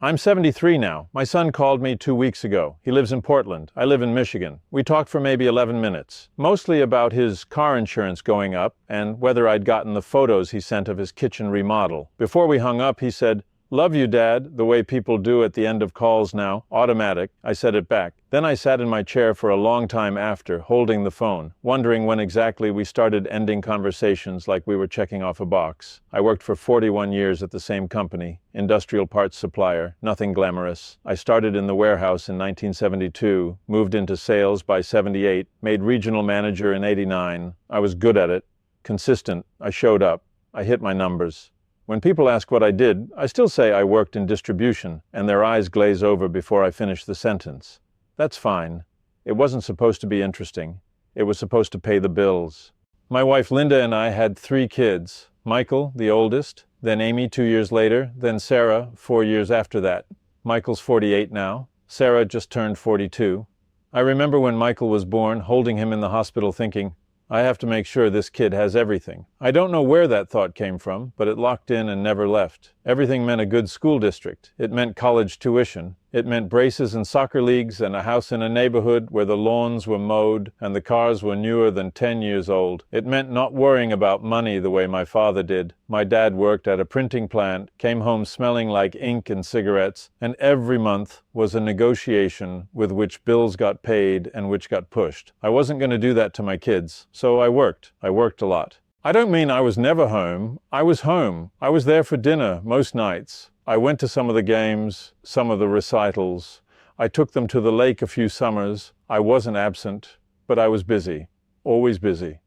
I'm 73 now. My son called me 2 weeks ago. He lives in Portland. I live in Michigan. We talked for maybe 11 minutes, mostly about his car insurance going up and whether I'd gotten the photos he sent of his kitchen remodel. Before we hung up, he said, "Love you, Dad," the way people do at the end of calls now, automatic. I said it back. Then I sat in my chair for a long time after, holding the phone, wondering when exactly we started ending conversations like we were checking off a box. I worked for 41 years at the same company, industrial parts supplier, nothing glamorous. I started in the warehouse in 1972, moved into sales by 78, made regional manager in 89. I was good at it, consistent. I showed up. I hit my numbers. When people ask what I did, I still say I worked in distribution, and their eyes glaze over before I finish the sentence. That's fine. It wasn't supposed to be interesting. It was supposed to pay the bills. My wife Linda and I had 3 kids. Michael, the oldest, then Amy 2 years later, then Sarah 4 years after that. Michael's 48 now. Sarah just turned 42. I remember when Michael was born, holding him in the hospital thinking, I have to make sure this kid has everything. I don't know where that thought came from, but it locked in and never left. Everything meant a good school district. It meant college tuition. It meant braces and soccer leagues and a house in a neighborhood where the lawns were mowed and the cars were newer than 10 years old. It meant not worrying about money the way my father did. My dad worked at a printing plant, came home smelling like ink and cigarettes, and every month was a negotiation with which bills got paid and which got pushed. I wasn't going to do that to my kids, so I worked. I worked a lot. I don't mean I was never home. I was home. I was there for dinner most nights. I went to some of the games, some of the recitals. I took them to the lake a few summers. I wasn't absent, but I was busy, always busy.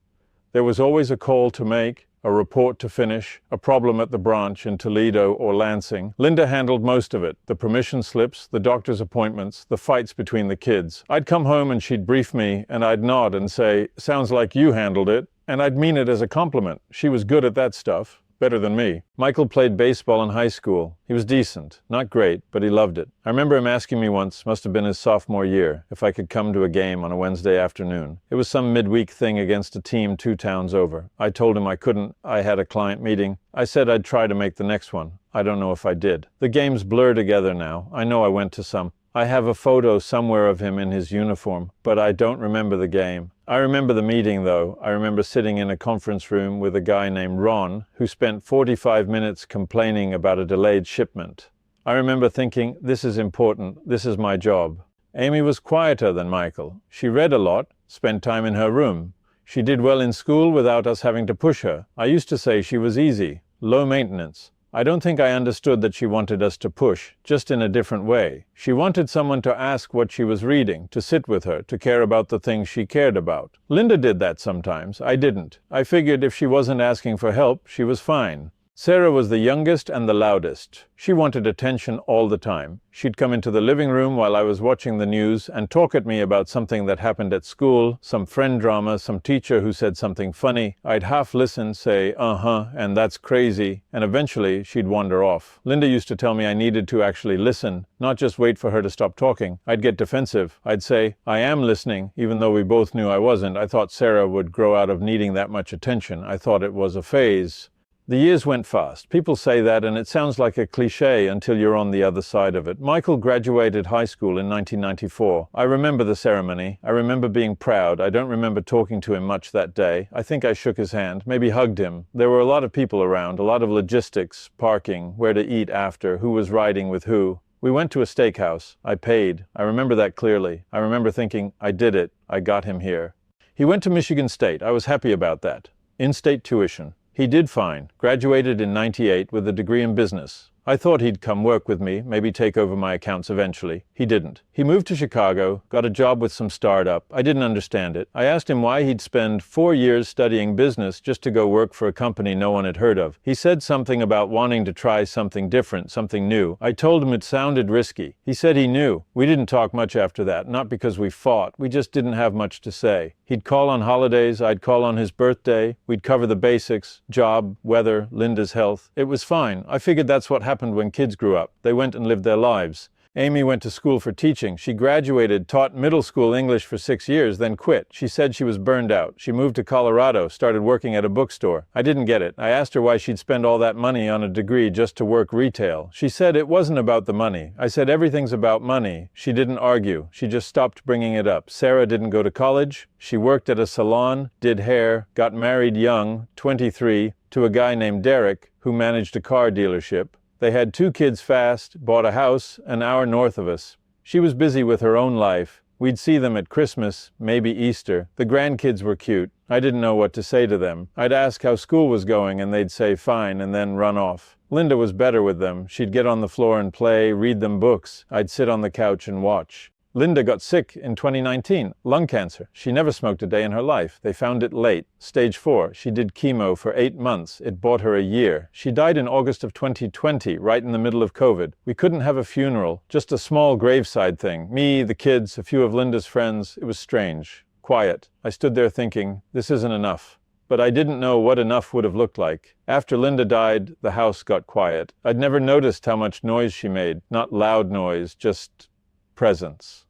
There was always a call to make, a report to finish, a problem at the branch in Toledo or Lansing. Linda handled most of it, the permission slips, the doctor's appointments, the fights between the kids. I'd come home and she'd brief me, and I'd nod and say, "Sounds like you handled it." And I'd mean it as a compliment. She was good at that stuff. Better than me. Michael played baseball in high school. He was decent. Not great, but he loved it. I remember him asking me once, must have been his sophomore year, if I could come to a game on a Wednesday afternoon. It was some midweek thing against a team 2 towns over. I told him I couldn't. I had a client meeting. I said I'd try to make the next one. I don't know if I did. The games blur together now. I know I went to some. I have a photo somewhere of him in his uniform, but I don't remember the game. I remember the meeting, though. I remember sitting in a conference room with a guy named Ron, who spent 45 minutes complaining about a delayed shipment. I remember thinking, this is important, this is my job. Amy was quieter than Michael. She read a lot, spent time in her room. She did well in school without us having to push her. I used to say she was easy, low maintenance. I don't think I understood that she wanted us to push, just in a different way. She wanted someone to ask what she was reading, to sit with her, to care about the things she cared about. Linda did that sometimes. I didn't. I figured if she wasn't asking for help, she was fine. Sarah was the youngest and the loudest. She wanted attention all the time. She'd come into the living room while I was watching the news and talk at me about something that happened at school, some friend drama, some teacher who said something funny. I'd half listen, say, uh-huh, and that's crazy, and eventually she'd wander off. Linda used to tell me I needed to actually listen, not just wait for her to stop talking. I'd get defensive. I'd say, I am listening, even though we both knew I wasn't. I thought Sarah would grow out of needing that much attention. I thought it was a phase. The years went fast. People say that and it sounds like a cliche until you're on the other side of it. Michael graduated high school in 1994. I remember the ceremony. I remember being proud. I don't remember talking to him much that day. I think I shook his hand, maybe hugged him. There were a lot of people around, a lot of logistics, parking, where to eat after, who was riding with who. We went to a steakhouse. I paid. I remember that clearly. I remember thinking, I did it. I got him here. He went to Michigan State. I was happy about that. In-state tuition. He did fine, graduated in '98 with a degree in business. I thought he'd come work with me, maybe take over my accounts eventually. He didn't. He moved to Chicago, got a job with some startup. I didn't understand it. I asked him why he'd spend 4 years studying business just to go work for a company no one had heard of. He said something about wanting to try something different, something new. I told him it sounded risky. He said he knew. We didn't talk much after that, not because we fought. We just didn't have much to say. He'd call on holidays, I'd call on his birthday. We'd cover the basics, job, weather, Linda's health. It was fine. I figured that's what happened when kids grew up. They went and lived their lives. Amy went to school for teaching. She graduated, taught middle school English for 6 years, then quit. She said she was burned out. She moved to Colorado, started working at a bookstore. I didn't get it. I asked her why she'd spend all that money on a degree just to work retail. She said it wasn't about the money. I said everything's about money. She didn't argue. She just stopped bringing it up. Sarah didn't go to college. She worked at a salon, did hair, got married young, 23, to a guy named Derek, who managed a car dealership. They had 2 kids fast, bought a house an hour north of us. She was busy with her own life. We'd see them at Christmas, maybe Easter. The grandkids were cute. I didn't know what to say to them. I'd ask how school was going and they'd say fine and then run off. Linda was better with them. She'd get on the floor and play, read them books. I'd sit on the couch and watch. Linda got sick in 2019, lung cancer. She never smoked a day in her life. They found it late, stage 4. She did chemo for 8 months. It bought her a year. She died in August of 2020, right in the middle of COVID. We couldn't have a funeral, just a small graveside thing. Me, the kids, a few of Linda's friends. It was strange, quiet. I stood there thinking, this isn't enough. But I didn't know what enough would have looked like. After Linda died, the house got quiet. I'd never noticed how much noise she made. Not loud noise, just presence.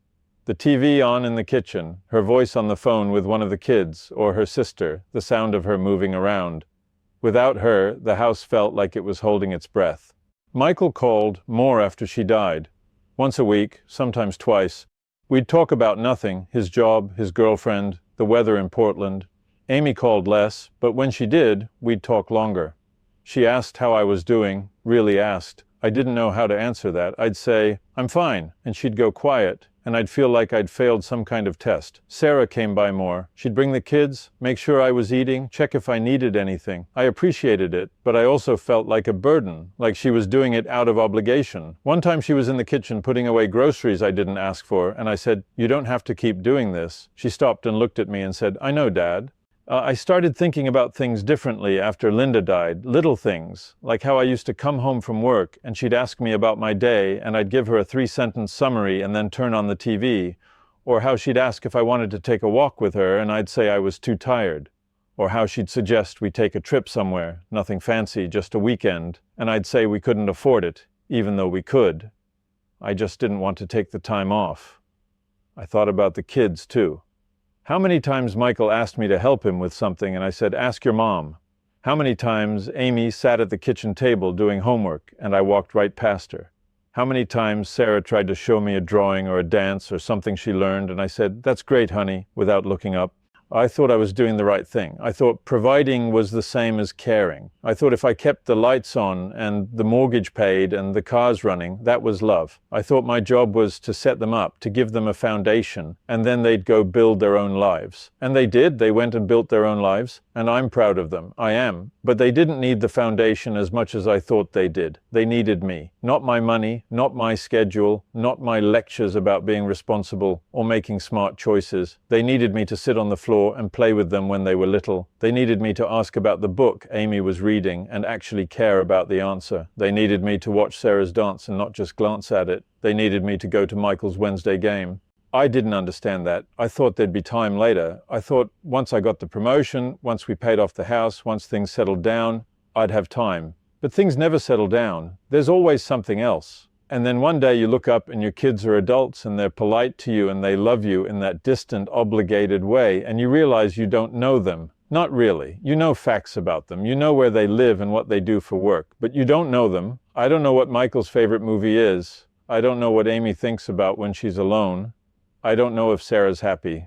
The TV on in the kitchen, her voice on the phone with one of the kids, or her sister, the sound of her moving around. Without her, the house felt like it was holding its breath. Michael called more after she died. Once a week, sometimes twice. We'd talk about nothing, his job, his girlfriend, the weather in Portland. Amy called less, but when she did, we'd talk longer. She asked how I was doing, really asked. I didn't know how to answer that. I'd say, I'm fine, and she'd go quiet, and I'd feel like I'd failed some kind of test. Sarah came by more. She'd bring the kids, make sure I was eating, check if I needed anything. I appreciated it, but I also felt like a burden, like she was doing it out of obligation. One time she was in the kitchen putting away groceries I didn't ask for, and I said, you don't have to keep doing this. She stopped and looked at me and said, I know, Dad. I started thinking about things differently after Linda died, little things, like how I used to come home from work and she'd ask me about my day and I'd give her a 3-sentence summary and then turn on the TV, or how she'd ask if I wanted to take a walk with her and I'd say I was too tired, or how she'd suggest we take a trip somewhere, nothing fancy, just a weekend, and I'd say we couldn't afford it, even though we could. I just didn't want to take the time off. I thought about the kids too. How many times Michael asked me to help him with something and I said, ask your mom. How many times Amy sat at the kitchen table doing homework and I walked right past her. How many times Sarah tried to show me a drawing or a dance or something she learned and I said, that's great, honey, without looking up. I thought I was doing the right thing. I thought providing was the same as caring. I thought if I kept the lights on and the mortgage paid and the cars running, that was love. I thought my job was to set them up, to give them a foundation, and then they'd go build their own lives. And they did. They went and built their own lives, and I'm proud of them. I am. But they didn't need the foundation as much as I thought they did. They needed me. Not my money, not my schedule, not my lectures about being responsible or making smart choices. They needed me to sit on the floor and play with them when they were little. They needed me to ask about the book Amy was reading and actually care about the answer. They needed me to watch Sarah's dance and not just glance at it. They needed me to go to Michael's Wednesday game. I didn't understand that. I thought there'd be time later. I thought once I got the promotion, once we paid off the house, once things settled down, I'd have time. But things never settle down. There's always something else. And then one day you look up and your kids are adults and they're polite to you and they love you in that distant, obligated way, and you realize you don't know them. Not really. You know facts about them. You know where they live and what they do for work, but you don't know them. I don't know what Michael's favorite movie is. I don't know what Amy thinks about when she's alone. I don't know if Sarah's happy.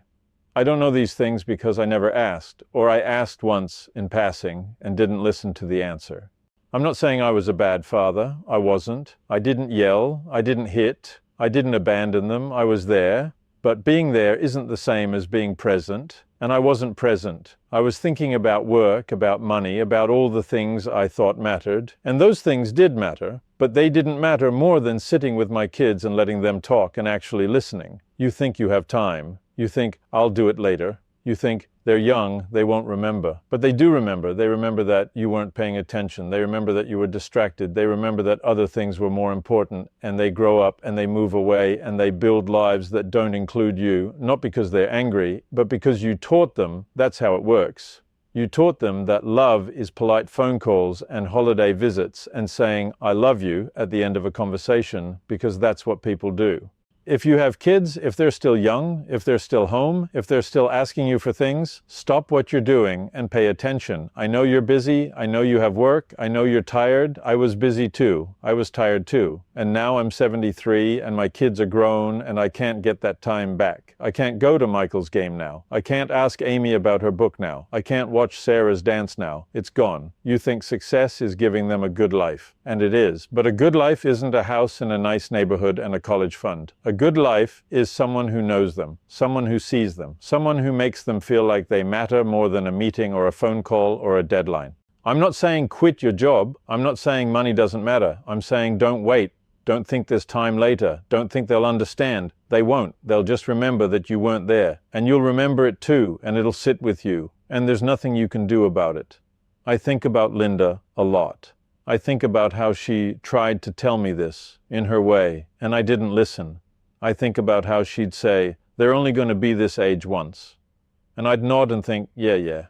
I don't know these things because I never asked, or I asked once in passing and didn't listen to the answer. I'm not saying I was a bad father. I wasn't. I didn't yell. I didn't hit. I didn't abandon them. I was there. But being there isn't the same as being present. And I wasn't present. I was thinking about work, about money, about all the things I thought mattered. And those things did matter, but they didn't matter more than sitting with my kids and letting them talk and actually listening. You think you have time. You think, I'll do it later. You think, they're young, they won't remember. But they do remember. They remember that you weren't paying attention. They remember that you were distracted. They remember that other things were more important. And they grow up and they move away and they build lives that don't include you, not because they're angry, but because you taught them that's how it works. You taught them that love is polite phone calls and holiday visits and saying, "I love you," at the end of a conversation, because that's what people do. If you have kids, if they're still young, if they're still home, if they're still asking you for things, stop what you're doing and pay attention. I know you're busy. I know you have work. I know you're tired. I was busy too. I was tired too. And now I'm 73 and my kids are grown and I can't get that time back. I can't go to Michael's game now. I can't ask Amy about her book now. I can't watch Sarah's dance now. It's gone. You think success is giving them a good life. And it is. But a good life isn't a house in a nice neighborhood and a college fund. A good life is someone who knows them, someone who sees them, someone who makes them feel like they matter more than a meeting or a phone call or a deadline. I'm not saying quit your job. I'm not saying money doesn't matter. I'm saying don't wait. Don't think there's time later. Don't think they'll understand. They won't. They'll just remember that you weren't there. And you'll remember it too, and it'll sit with you. And there's nothing you can do about it. I think about Linda a lot. I think about how she tried to tell me this in her way, and I didn't listen. I think about how she'd say, "They're only going to be this age once." And I'd nod and think, yeah,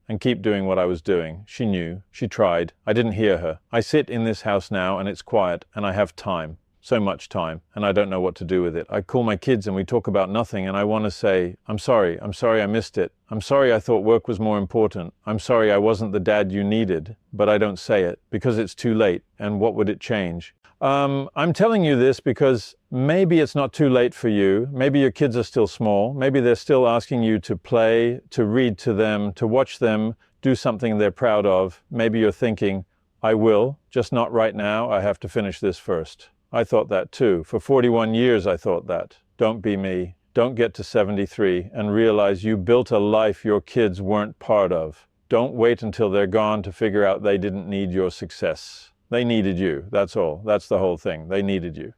and keep doing what I was doing. She knew. She tried. I didn't hear her. I sit in this house now and it's quiet and I have time. So much time, and I don't know what to do with it. I call my kids and we talk about nothing, and I want to say, I'm sorry I missed it. I'm sorry I thought work was more important. I'm sorry I wasn't the dad you needed, but I don't say it because it's too late, and what would it change? I'm telling you this because maybe it's not too late for you. Maybe your kids are still small. Maybe they're still asking you to play, to read to them, to watch them do something they're proud of. Maybe you're thinking, I will, just not right now. I have to finish this first. I thought that too. For 41 years I thought that. Don't be me. Don't get to 73 and realize you built a life your kids weren't part of. Don't wait until they're gone to figure out they didn't need your success. They needed you. That's all. That's the whole thing. They needed you.